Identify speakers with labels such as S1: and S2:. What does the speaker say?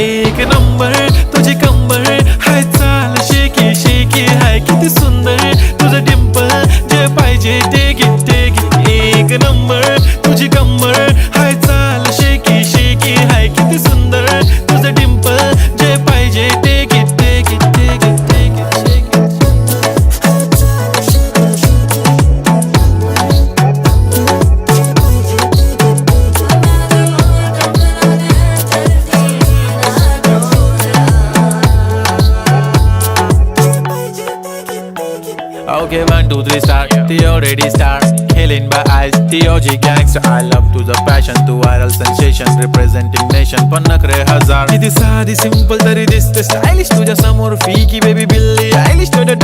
S1: एक नंबर तुझी कंबर हाय चाल शेकी शेकी हाय किती सुंदर तुझं डिंपल जे पाहिजे ते घे एक नंबर तुझी कंबर हाय चाल शेकी शेकी हाय किती सुंदर तुझं डिंपल जे पाहिजे ते घे Okay, 1, 2, 3 start. The already start. Killing by eyes. The OG gangster. I love to the passion, to viral sensation, representing nation. पन्नकरे हजार. किती साधी simple तरी दिसते stylish तुझ्या समोर फीकी baby बिल्ली. Stylish to the